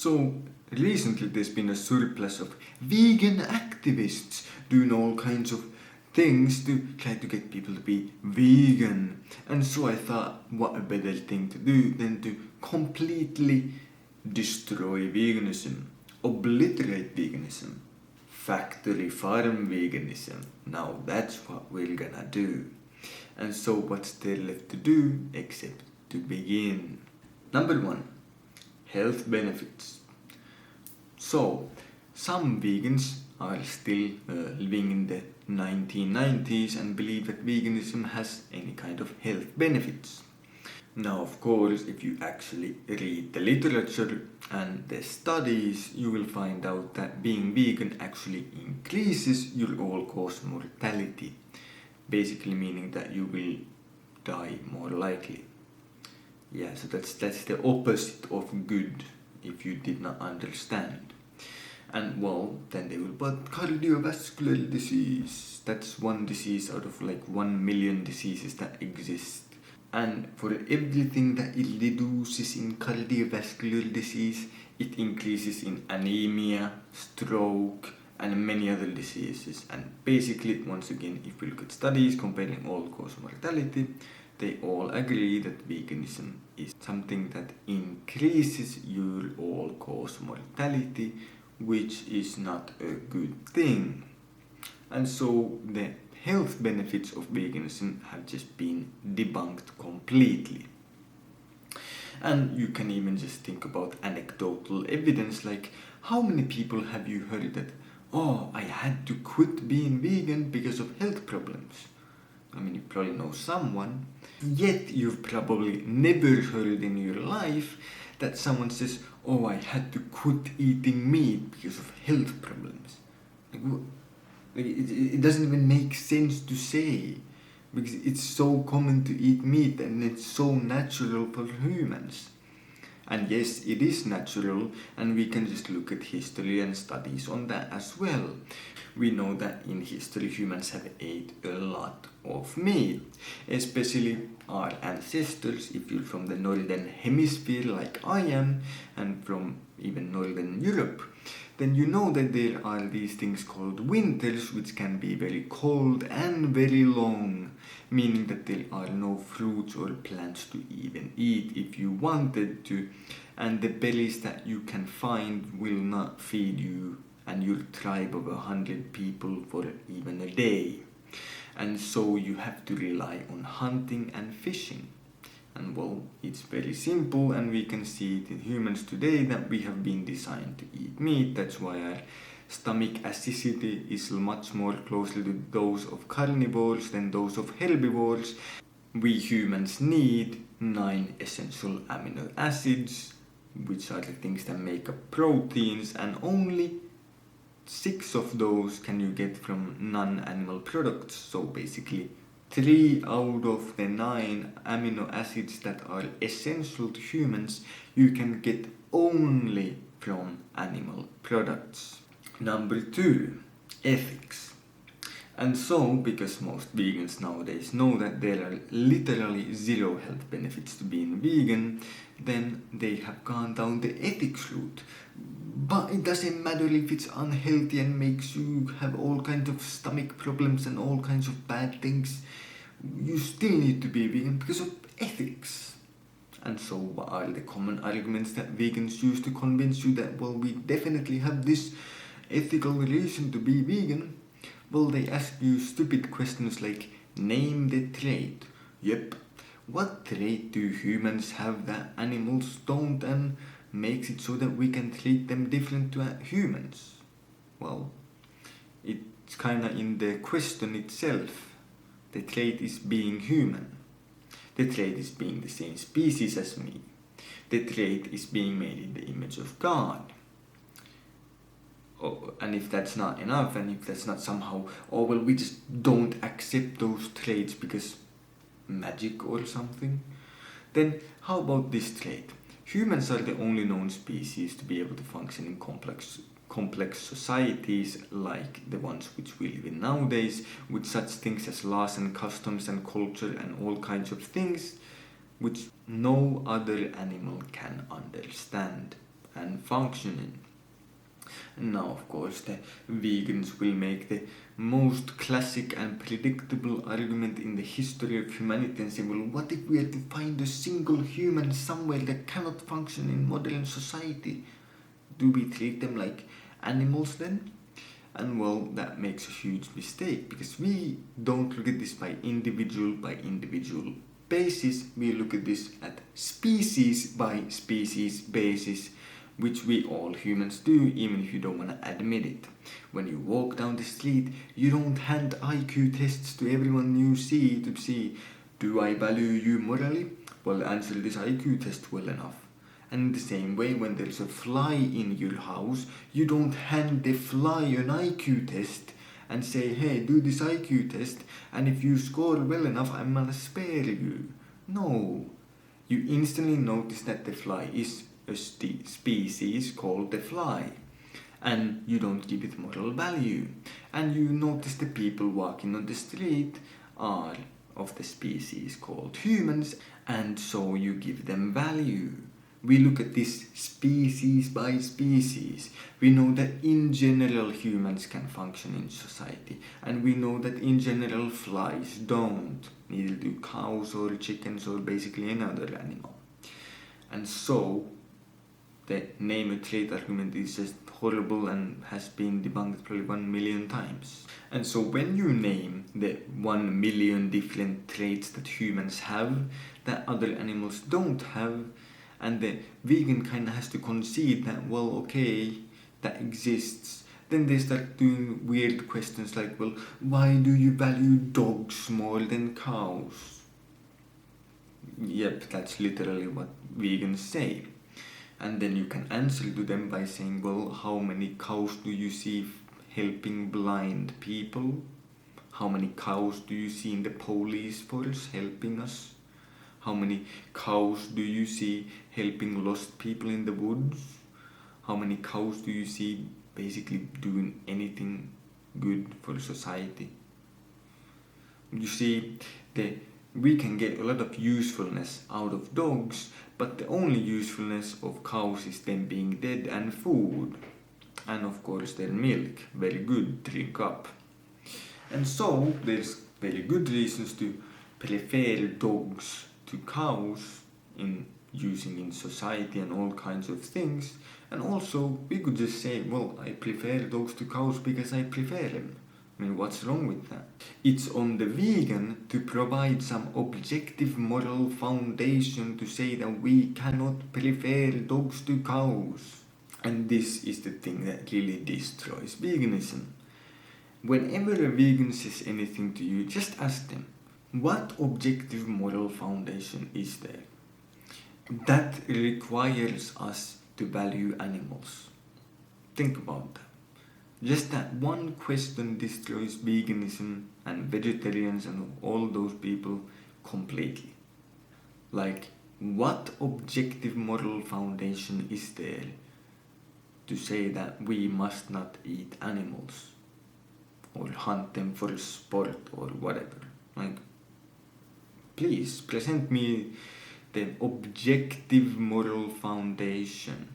So recently there's been a surplus of vegan activists doing all kinds of things to try to get people to be vegan. And so I thought, what a better thing to do than to completely destroy veganism, obliterate veganism, factory farm veganism. Now that's what we're gonna do. And so what's there left to do except to begin? Number 1, health benefits. So some vegans are still living in the 1990s and believe that veganism has any kind of health benefits. Now, of course, if you actually read the literature and the studies, you will find out that being vegan actually increases your all-cause mortality, basically meaning that you will die more likely. Yeah, so that's the opposite of good, if you did not understand. And well, then they will, but cardiovascular disease, that's one disease out of like 1 million diseases that exist. And for everything that it reduces in cardiovascular disease, it increases in anemia, stroke, and many other diseases. And basically, once again, if we look at studies comparing all-cause mortality, they all agree that veganism is something that increases your all-cause mortality, which is not a good thing. And so the health benefits of veganism have just been debunked completely. And you can even just think about anecdotal evidence, like how many people have you heard that, oh, I had to quit being vegan because of health problems? I mean, you probably know someone, yet you've probably never heard in your life that someone says, oh, I had to quit eating meat because of health problems. It doesn't even make sense to say, because it's so common to eat meat and it's so natural for humans. And yes, it is natural, and we can just look at history and studies on that as well. We know that in history humans have ate a lot of meat, especially our ancestors. If you're from the northern hemisphere like I am, and from even northern Europe, then you know that there are these things called winters, which can be very cold and very long, meaning that there are no fruits or plants to even eat if you wanted to, and the berries that you can find will not feed you and your tribe of 100 people for even a day. And so you have to rely on hunting and fishing. And well, it's very simple, and we can see it in humans today that we have been designed to eat meat. That's why our stomach acidity is much more closely to those of carnivores than those of herbivores. We humans need 9 essential amino acids, which are the things that make up proteins, and only 6 of those can you get from non-animal products. So basically 3 out of the 9 amino acids that are essential to humans you can get only from animal products. Number 2, ethics. And so, because most vegans nowadays know that there are literally 0 health benefits to being vegan, then they have gone down the ethics route. But it doesn't matter if it's unhealthy and makes you have all kinds of stomach problems and all kinds of bad things. You still need to be vegan because of ethics. And so what are the common arguments that vegans use to convince you that, well, we definitely have this ethical reason to be vegan? Well, they ask you stupid questions like, name the trait. Yep, what trait do humans have that animals don't, and makes it so that we can treat them different to humans? Well, it's kinda in the question itself. The trait is being human. The trait is being the same species as me. The trait is being made in the image of God. Oh, and if that's not enough, and if that's not somehow, oh well, we just don't accept those traits because magic or something, then how about this trait? Humans are the only known species to be able to function in complex societies like the ones which we live in nowadays, with such things as laws and customs and culture and all kinds of things which no other animal can understand. and functioning. And now of course the vegans will make the most classic and predictable argument in the history of humanity and say, well, what if we had to find a single human somewhere that cannot function in modern society? Do we treat them like animals then? And well, that makes a huge mistake, because we don't look at this by individual basis. We look at this at species by species basis, which we all humans do, even if you don't want to admit it. When you walk down the street, you don't hand IQ tests to everyone you see to see, do I value you morally? Well, answer this IQ test well enough. And in the same way, when there's a fly in your house, you don't hand the fly an IQ test and say, hey, do this IQ test, and if you score well enough, I'm gonna spare you. No. You instantly notice that the fly is a species called the fly, and you don't give it moral value. And you notice the people walking on the street are of the species called humans, and so you give them value. We look at this species by species. We know that in general humans can function in society, and we know that in general flies don't. Neither do cows or chickens or basically any other animal. And so the name a trait argument is just horrible and has been debunked probably 1 million times. And so when you name the 1 million different traits that humans have that other animals don't have, and the vegan kind of has to concede that, well, okay, that exists, then they start doing weird questions like, well, why do you value dogs more than cows? Yep, that's literally what vegans say. And then you can answer to them by saying, well, how many cows do you see helping blind people? How many cows do you see in the police force helping us? How many cows do you see helping lost people in the woods? How many cows do you see basically doing anything good for society? You see, we can get a lot of usefulness out of dogs, but the only usefulness of cows is them being dead and food. And of course their milk, very good, drink up. And so there's very good reasons to prefer dogs to cows in using in society and all kinds of things. And also we could just say, well, I prefer dogs to cows because I prefer them. I mean, what's wrong with that? It's on the vegan to provide some objective moral foundation to say that we cannot prefer dogs to cows. And this is the thing that really destroys veganism. Whenever a vegan says anything to you, just ask them, what objective moral foundation is there that requires us to value animals? Think about that. Just that one question destroys veganism and vegetarians and all those people completely. Like, what objective moral foundation is there to say that we must not eat animals or hunt them for sport or whatever? Like, please present me the objective moral foundation.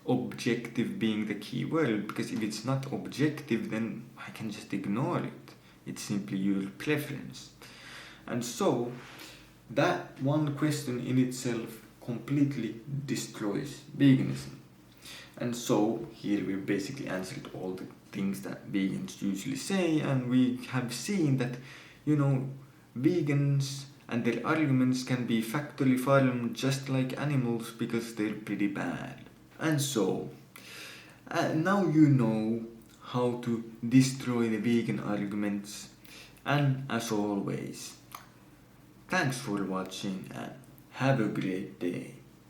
Objective being the key word, because if it's not objective, then I can just ignore it. It's simply your preference. And so that one question in itself completely destroys veganism. And so here we basically answered all the things that vegans usually say, and we have seen that, vegans and their arguments can be factory farmed just like animals because they're pretty bad. And so, now you know how to destroy the vegan arguments. And as always, thanks for watching and have a great day.